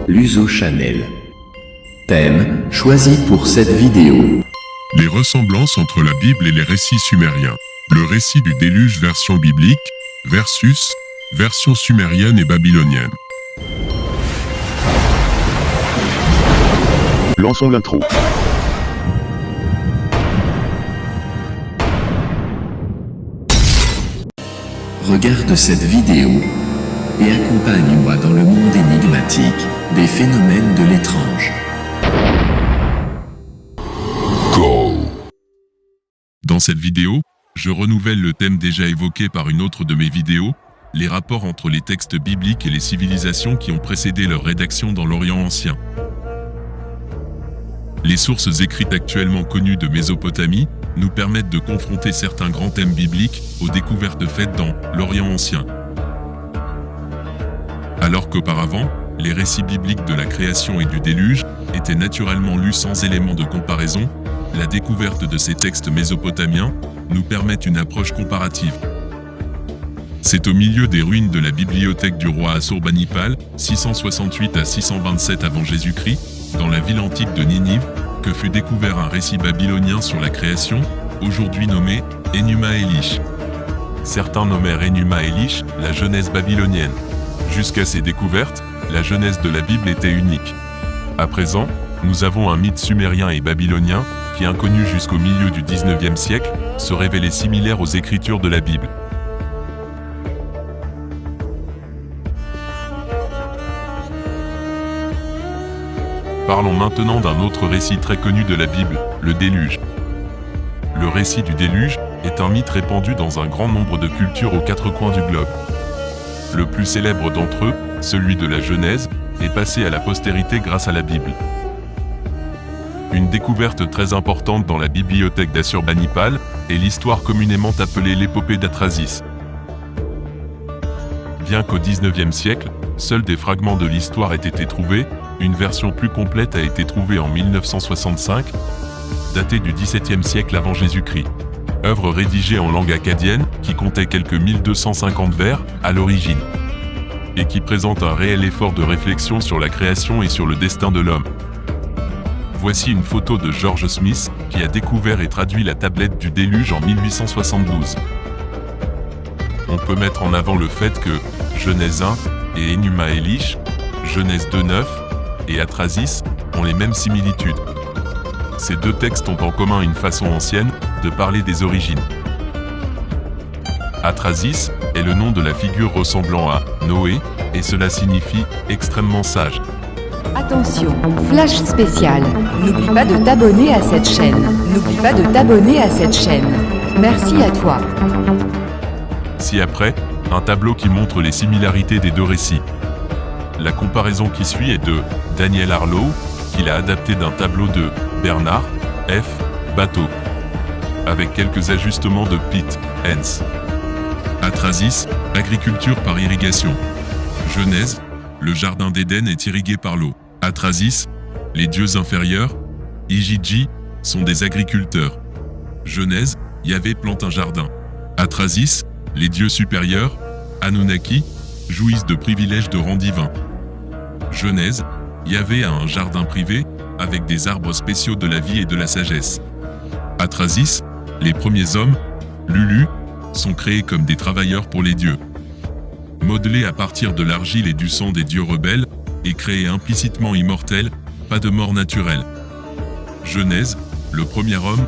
Luso Channel. Thème choisi pour cette vidéo. Les ressemblances entre la Bible et les récits sumériens. Le récit du déluge version biblique versus version sumérienne et babylonienne. Lançons l'intro. Regarde cette vidéo et accompagne-moi dans le monde énigmatique des phénomènes de l'étrange. Dans cette vidéo, je renouvelle le thème déjà évoqué par une autre de mes vidéos, les rapports entre les textes bibliques et les civilisations qui ont précédé leur rédaction dans l'Orient ancien. Les sources écrites actuellement connues de Mésopotamie nous permettent de confronter certains grands thèmes bibliques aux découvertes faites dans l'Orient ancien. Alors qu'auparavant, les récits bibliques de la création et du déluge étaient naturellement lus sans éléments de comparaison, la découverte de ces textes mésopotamiens nous permet une approche comparative. C'est au milieu des ruines de la bibliothèque du roi Assurbanipal, 668 à 627 avant Jésus-Christ, dans la ville antique de Ninive, que fut découvert un récit babylonien sur la création, aujourd'hui nommé Enuma Elish. Certains nommèrent Enuma Elish la Genèse babylonienne. Jusqu'à ces découvertes, la Genèse de la Bible était unique. À présent, nous avons un mythe sumérien et babylonien qui, inconnu jusqu'au milieu du XIXe siècle, se révélait similaire aux écritures de la Bible. Parlons maintenant d'un autre récit très connu de la Bible, le déluge. Le récit du déluge est un mythe répandu dans un grand nombre de cultures aux quatre coins du globe. Le plus célèbre d'entre eux, celui de la Genèse, est passé à la postérité grâce à la Bible. Une découverte très importante dans la bibliothèque d'Assurbanipal est l'histoire communément appelée l'épopée d'Atrasis. Bien qu'au XIXe siècle, seuls des fragments de l'histoire aient été trouvés, une version plus complète a été trouvée en 1965, datée du XVIIe siècle avant Jésus-Christ. Œuvre rédigée en langue akkadienne qui comptait quelques 1250 vers à l'origine, et qui présente un réel effort de réflexion sur la création et sur le destin de l'homme. Voici une photo de George Smith qui a découvert et traduit la tablette du déluge en 1872. On peut mettre en avant le fait que Genèse 1 et Enuma Elish, Genèse 2:9 et Atrasis ont les mêmes similitudes. Ces deux textes ont en commun une façon ancienne de parler des origines. Atrasis est le nom de la figure ressemblant à Noé et cela signifie extrêmement sage. Attention, flash spécial. N'oublie pas de t'abonner à cette chaîne. N'oublie pas de t'abonner à cette chaîne. Merci à toi. Ci-après, un tableau qui montre les similarités des deux récits. La comparaison qui suit est de Daniel Harlow, qu'il a adapté d'un tableau de Bernard F. Bateau, avec quelques ajustements de Pete Hens. Atrasis, agriculture par irrigation. Genèse, le jardin d'Éden est irrigué par l'eau. Atrasis, les dieux inférieurs, Ijiji, sont des agriculteurs. Genèse, Yahvé plante un jardin. Atrasis, les dieux supérieurs, Anunnaki, jouissent de privilèges de rang divin. Genèse, Yahvé a un jardin privé, avec des arbres spéciaux de la vie et de la sagesse. Atrasis, les premiers hommes, Lulu, sont créés comme des travailleurs pour les dieux. Modelés à partir de l'argile et du sang des dieux rebelles, et créés implicitement immortels, pas de mort naturelle. Genèse, le premier homme,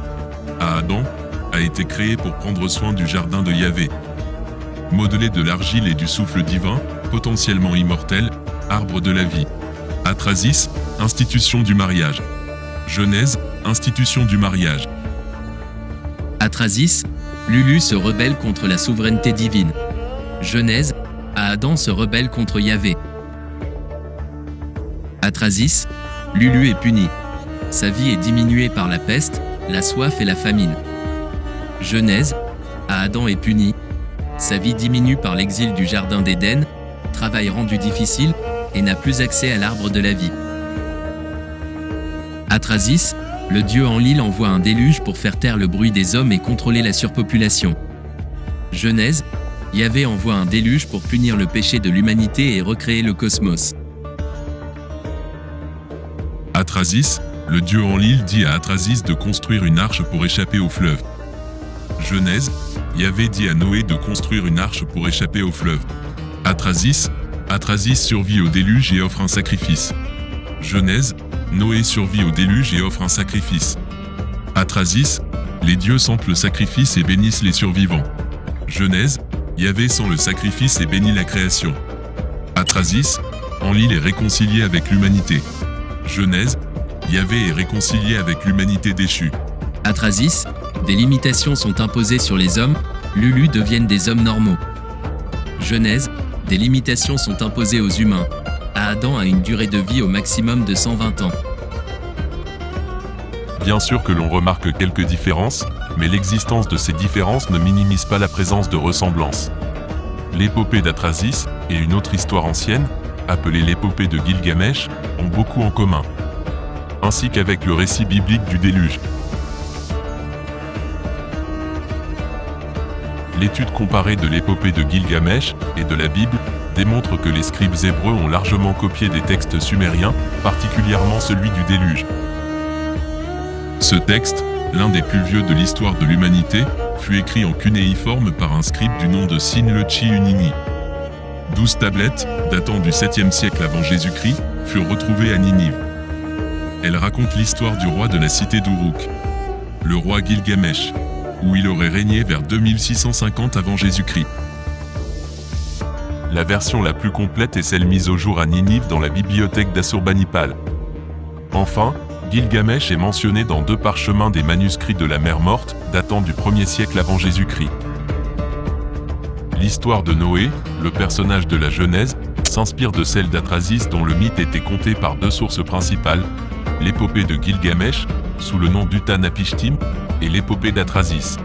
Adam, a été créé pour prendre soin du jardin de Yahvé. Modelé de l'argile et du souffle divin, potentiellement immortel, arbre de la vie. Atrasis, institution du mariage. Genèse, institution du mariage. Atrasis, Lulu se rebelle contre la souveraineté divine. Genèse, Adam se rebelle contre Yahvé. Atrasis, Lulu est puni. Sa vie est diminuée par la peste, la soif et la famine. Genèse, Adam est puni. Sa vie diminue par l'exil du jardin d'Éden, travail rendu difficile, et n'a plus accès à l'arbre de la vie. Atrasis, le dieu Enlil envoie un déluge pour faire taire le bruit des hommes et contrôler la surpopulation. Genèse, Yahvé envoie un déluge pour punir le péché de l'humanité et recréer le cosmos. Atrasis, le dieu Enlil dit à Atrasis de construire une arche pour échapper au fleuve. Genèse, Yahvé dit à Noé de construire une arche pour échapper au fleuve. Atrasis survit au déluge et offre un sacrifice. Genèse, Noé survit au déluge et offre un sacrifice. Atrasis, les dieux sentent le sacrifice et bénissent les survivants. Genèse, Yahvé sent le sacrifice et bénit la création. Atrasis, Enlil est réconcilié avec l'humanité. Genèse, Yahvé est réconcilié avec l'humanité déchue. Atrasis, des limitations sont imposées sur les hommes, Lulu deviennent des hommes normaux. Genèse, des limitations sont imposées aux humains. Adam a une durée de vie au maximum de 120 ans. Bien sûr que l'on remarque quelques différences, mais l'existence de ces différences ne minimise pas la présence de ressemblances. L'épopée d'Atrasis et une autre histoire ancienne, appelée l'épopée de Gilgamesh, ont beaucoup en commun, ainsi qu'avec le récit biblique du déluge. L'étude comparée de l'épopée de Gilgamesh et de la Bible démontre que les scribes hébreux ont largement copié des textes sumériens, particulièrement celui du déluge. Ce texte, l'un des plus vieux de l'histoire de l'humanité, fut écrit en cunéiforme par un scribe du nom de Sin-le-Chi-Unini. 12 tablettes, datant du 7e siècle avant Jésus-Christ, furent retrouvées à Ninive. Elles racontent l'histoire du roi de la cité d'Uruk, le roi Gilgamesh, où il aurait régné vers 2650 avant Jésus-Christ. La version la plus complète est celle mise au jour à Ninive dans la bibliothèque d'Assurbanipal. Enfin, Gilgamesh est mentionné dans 2 parchemins des manuscrits de la mer Morte, datant du 1er siècle avant Jésus-Christ. L'histoire de Noé, le personnage de la Genèse, s'inspire de celle d'Atrasis dont le mythe était conté par 2 sources principales, l'épopée de Gilgamesh, sous le nom d'Utanapishtim, et l'épopée d'Atrasis.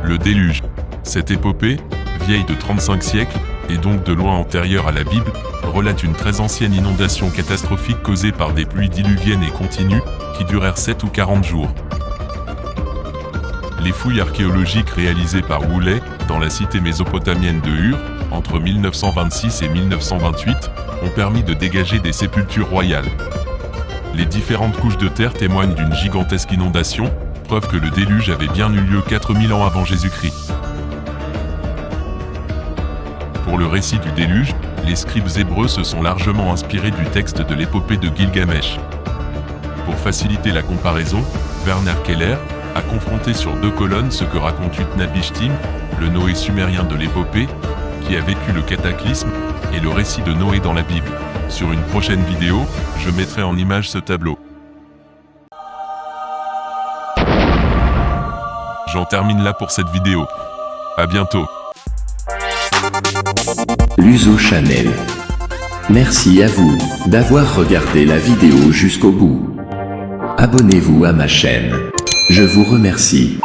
Le déluge. Cette épopée, vieille de 35 siècles, et donc de loin antérieure à la Bible, relate une très ancienne inondation catastrophique causée par des pluies diluviennes et continues, qui durèrent 7 ou 40 jours. Les fouilles archéologiques réalisées par Woolley, dans la cité mésopotamienne de Ur, entre 1926 et 1928, ont permis de dégager des sépultures royales. Les différentes couches de terre témoignent d'une gigantesque inondation, preuve que le déluge avait bien eu lieu 4000 ans avant Jésus-Christ. Pour le récit du déluge, les scribes hébreux se sont largement inspirés du texte de l'épopée de Gilgamesh. Pour faciliter la comparaison, Werner Keller a confronté sur 2 colonnes ce que raconte Utnapishtim, le Noé sumérien de l'épopée, qui a vécu le cataclysme, et le récit de Noé dans la Bible. Sur une prochaine vidéo, je mettrai en image ce tableau. J'en termine là pour cette vidéo. À bientôt. Luso Channel. Merci à vous d'avoir regardé la vidéo jusqu'au bout. Abonnez-vous à ma chaîne. Je vous remercie.